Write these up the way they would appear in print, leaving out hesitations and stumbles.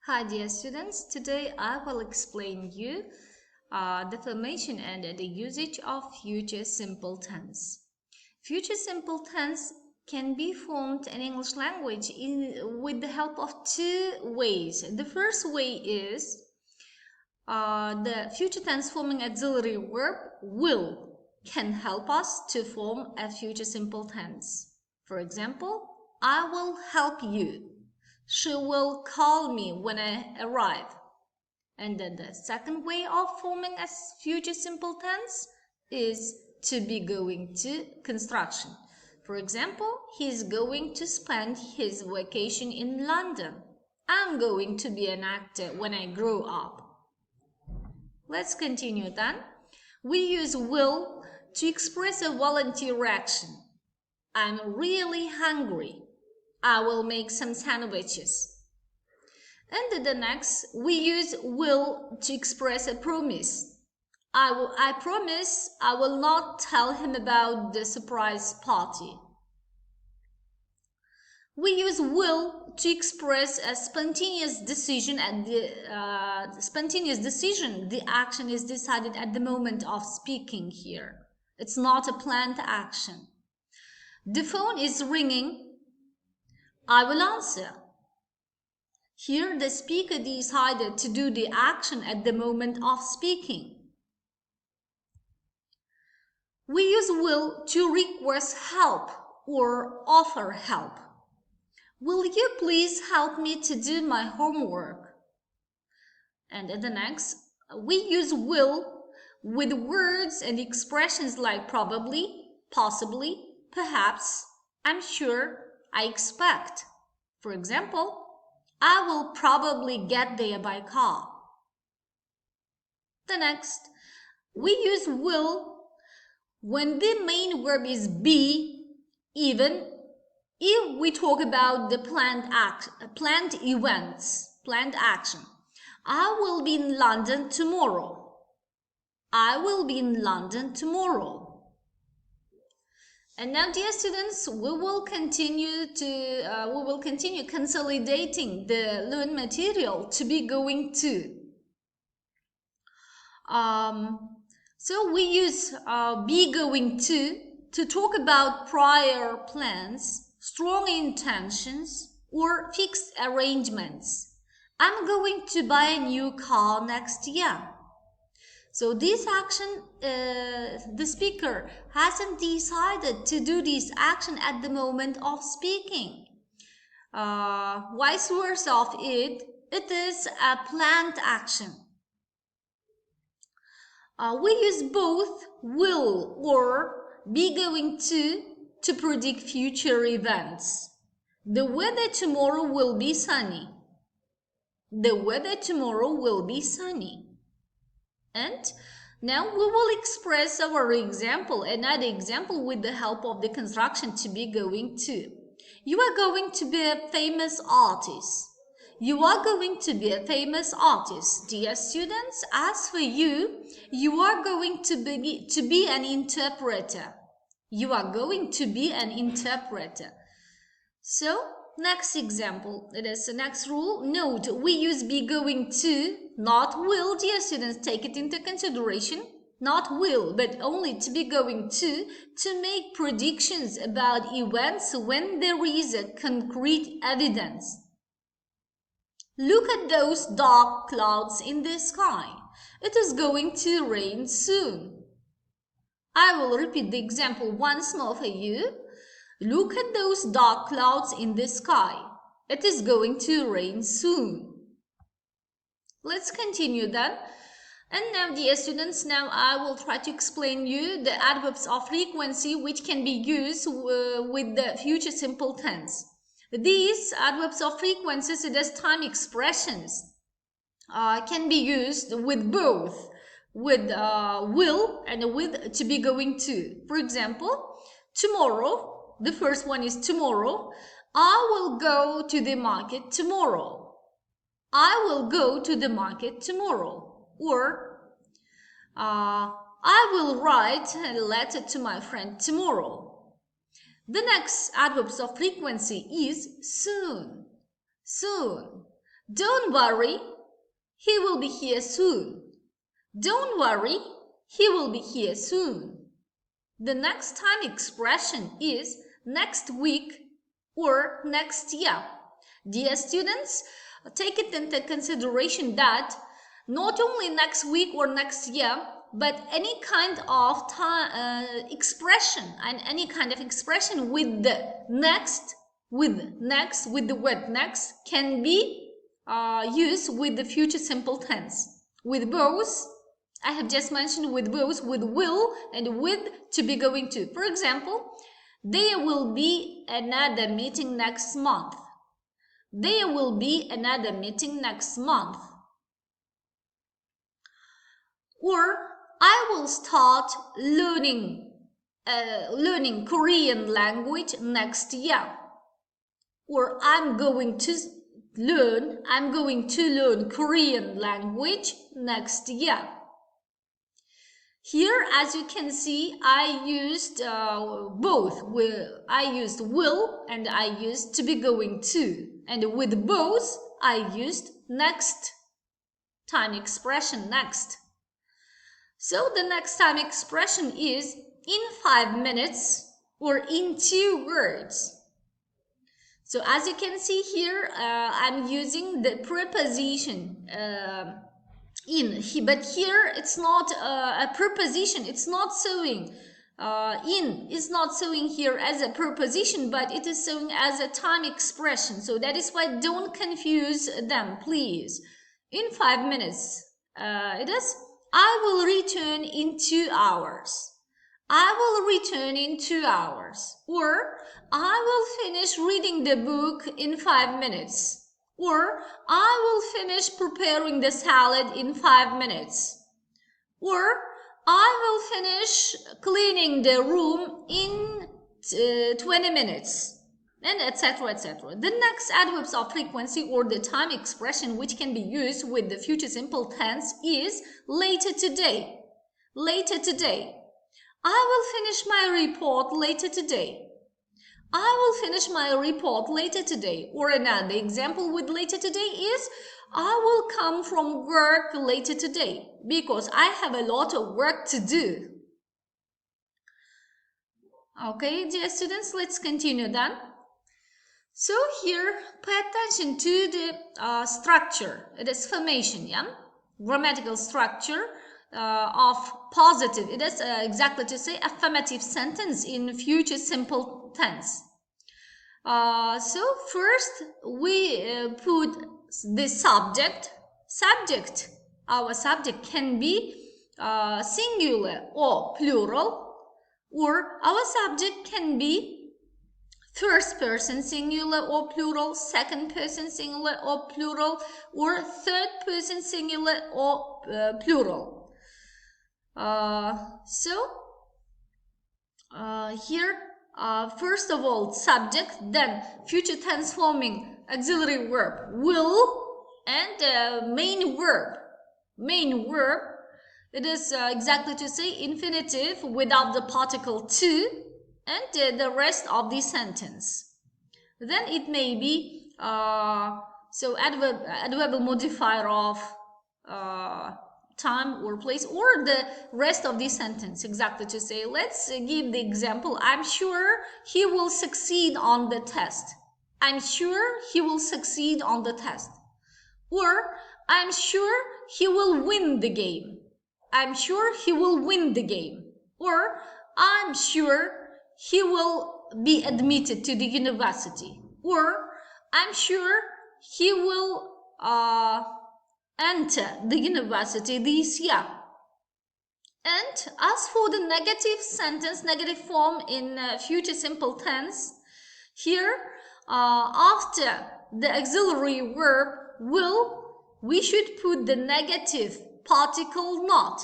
Hi dear students, today I will explain you the formation and the usage of future simple tense. Future simple tense can be formed in English language with the help of two ways. The first way is the future tense forming auxiliary verb will can help us to form a future simple tense. For example, I will help you. She will call me when I arrive. And then the second way of forming a future simple tense is to be going to construction. For example, he's going to spend his vacation in London. I'm going to be an actor when I grow up. Let's continue then. We use will to express a volunteer action. I'm really hungry. I will make some sandwiches. And the next, we use will to express a promise. I promise I will not tell him about the surprise party. We use will to express a spontaneous decision the action is decided at the moment of speaking here. It's not a planned action. The phone is ringing. I will answer. Here the speaker decided to do the action at the moment of speaking. We use will to request help or offer help. Will you please help me to do my homework? And at the next, we use will with words and expressions like probably, possibly, perhaps, I'm sure, I expect. For example, I will probably get there by car. The next, we use will when the main verb is be, even if we talk about the planned action. I will be in London tomorrow. I will be in London tomorrow. And now, dear students, we will continue consolidating the learned material to be going to. So we use be going to talk about prior plans, strong intentions, or fixed arrangements. I'm going to buy a new car next year. So this action, the speaker hasn't decided to do this action at the moment of speaking. Vice versa of it is a planned action. We use both will or be going to predict future events. The weather tomorrow will be sunny. The weather tomorrow will be sunny. And now we will express our another example with the help of the construction to be going to. You are going to be a famous artist. You are going to be a famous artist. Dear students, as for you, you are going to be an interpreter. You are going to be an interpreter. So, next example, it is the next rule. Note, we use be going to, not will. Dear students, take it into consideration. Not will, but only to be going to make predictions about events when there is a concrete evidence. Look at those dark clouds in the sky. It is going to rain soon. I will repeat the example once more for you. Look at those dark clouds in the sky. It is going to rain soon. Let's continue then. And now, dear students, now I will try to explain you the adverbs of frequency which can be used with the future simple tense. These adverbs of frequency, such as time expressions, can be used with both, with will and with to be going to. For example, tomorrow, the first one is tomorrow. I will go to the market tomorrow. I will go to the market tomorrow. Or I will write a letter to my friend tomorrow. The next adverbs of frequency is soon. Soon. Don't worry, he will be here soon. Don't worry, he will be here soon. The next time expression is next week or next year. Dear students, take it into consideration that not only next week or next year, but any kind of expression and any kind of expression with the next, with the word next can be used with the future simple tense. With both, I have just mentioned with both, with will and with to be going to. For example, there will be another meeting next month. There will be another meeting next month. Or I will start learning Korean language next year. Or I'm going to learn Korean language next year. Here, as you can see, I used both. I used will and I used to be going to. And with both, I used next time expression, next. So the next time expression is in 5 minutes or in 2 words. So as you can see here, I'm using the preposition in, but here it's not a preposition, it's not showing. In is not showing here as a preposition, but it is showing as a time expression. So that is why don't confuse them, please. In 5 minutes, it is I will return in 2 hours. I will return in 2 hours. Or I will finish reading the book in 5 minutes. Or I will finish preparing the salad in 5 minutes. Or I will finish cleaning the room in 20 minutes. And etc. etc. The next adverbs of frequency or the time expression which can be used with the future simple tense is later today. Later today. I will finish my report later today. I will finish my report later today. Or another example with later today is I will come from work later today because I have a lot of work to do. Okay, dear students, let's continue then. So here, pay attention to the structure. It is formation, yeah? Grammatical structure of positive. It is exactly to say affirmative sentence in future simple tense. So first we put the subject. Subject. Our subject can be singular or plural, or our subject can be first person singular or plural, second person singular or plural, or third person singular or plural. Here, first of all, subject, then future tense forming auxiliary verb will, and main verb. Main verb, it is exactly to say infinitive without the particle to, and the rest of the sentence. Then it may be adverbial modifier of time or place, or the rest of the sentence, exactly to say. Let's give the example. I'm sure he will succeed on the test. I'm sure he will succeed on the test. Or I'm sure he will win the game. I'm sure he will win the game. Or I'm sure he will be admitted to the university. Or I'm sure he will enter the university this year. And as for the negative sentence, negative form in future simple tense, here after the auxiliary verb will, we should put the negative particle not.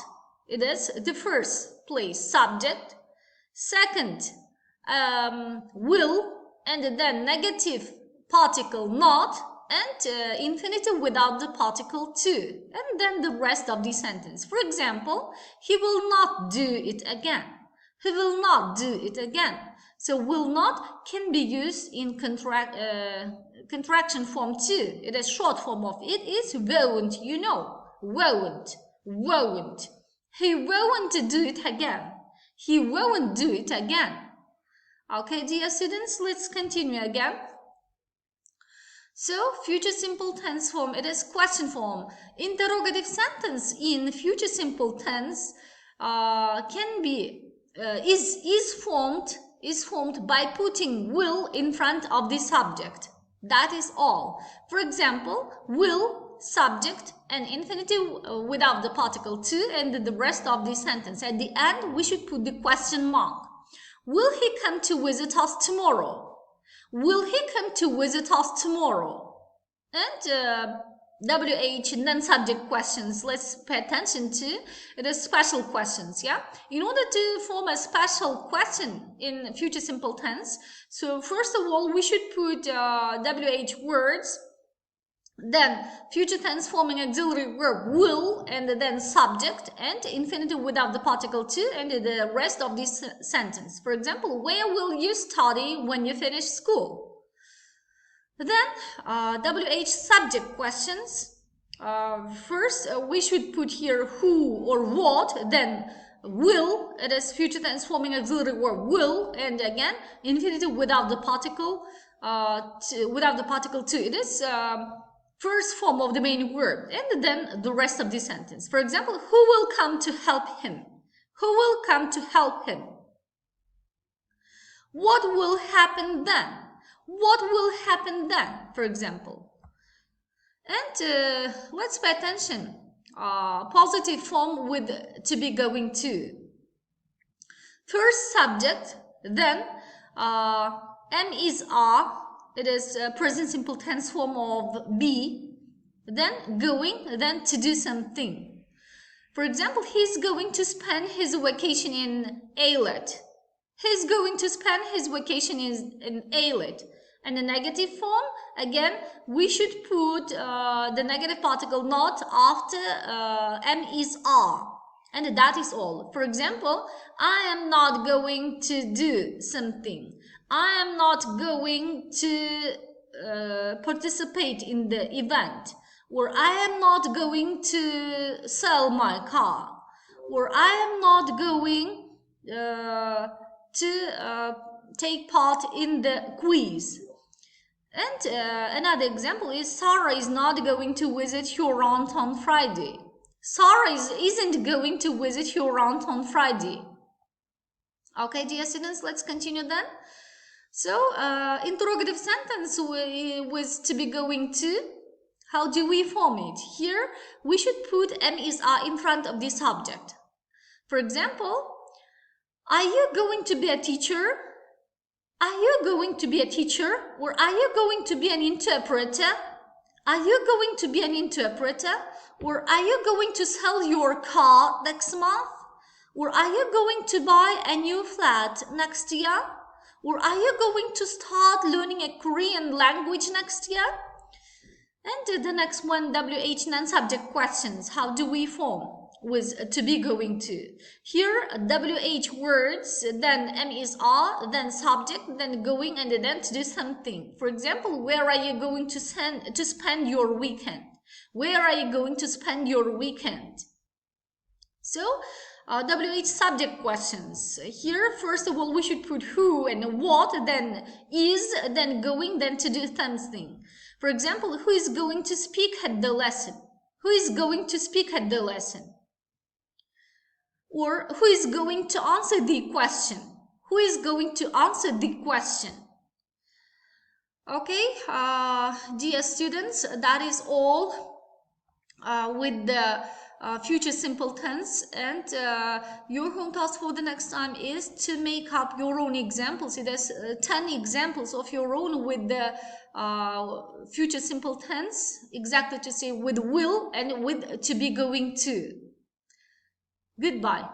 It is the first place, subject. Second, will, and then negative particle not, and infinitive without the particle to, and then the rest of the sentence. For example, he will not do it again. He will not do it again. So will not can be used in contraction form too. It is short form of it is won't, you know. Won't. He won't do it again. He won't do it again. Okay, dear students, let's continue again. So, future simple tense form, it is question form. Interrogative sentence in future simple tense can be is formed by putting will in front of the subject. That is all. For example, will, subject, and infinitive without the particle to, and the rest of the sentence. At the end, we should put the question mark. Will he come to visit us tomorrow? Will he come to visit us tomorrow? And WH non-subject questions, let's pay attention to. It is special questions, yeah? In order to form a special question in future simple tense, so first of all, we should put WH words, then future tense forming auxiliary verb will, and then subject and infinitive without the particle to, and the rest of this sentence. For example, where will you study when you finish school? Then WH subject questions. First, we should put here who or what, then will, it is future tense forming auxiliary verb will, and again infinitive without the particle to. It is first form of the main verb, and then the rest of the sentence. For example, who will come to help him? Who will come to help him? What will happen then? What will happen then, for example? And let's pay attention. Positive form with to be going to. First subject, then am is are. It is present simple tense form of be, then going, then to do something. For example, he's going to spend his vacation in Eilat. He's going to spend his vacation in Eilat. And the negative form, again, we should put the negative particle not after am is are. And that is all. For example, I am not going to do something. I am not going to participate in the event, or I am not going to sell my car, or I am not going to take part in the quiz. And another example is Sarah is not going to visit your aunt on Friday. Sarah isn't going to visit your aunt on Friday. Okay, dear students, let's continue then. So, interrogative sentence with to be going to. How do we form it? Here, we should put am is are in front of the subject. For example, are you going to be a teacher? Are you going to be a teacher? Or are you going to be an interpreter? Are you going to be an interpreter? Or are you going to sell your car next month? Or are you going to buy a new flat next year? Or are you going to start learning a Korean language next year? And the next one, WH non-subject questions. How do we form with to be going to? Here, WH words, then am is are, then subject, then going, and then to do something. For example, where are you going to spend your weekend? Where are you going to spend your weekend? So, WH subject questions. Here, first of all, we should put who and what, then is, then going, then to do something. For example, who is going to speak at the lesson? Who is going to speak at the lesson? Or who is going to answer the question? Who is going to answer the question? Okay, dear students, that is all with the future simple tense, and your home task for the next time is to make up your own examples. It has 10 examples of your own with the future simple tense, exactly to say with will and with to be going to. Goodbye.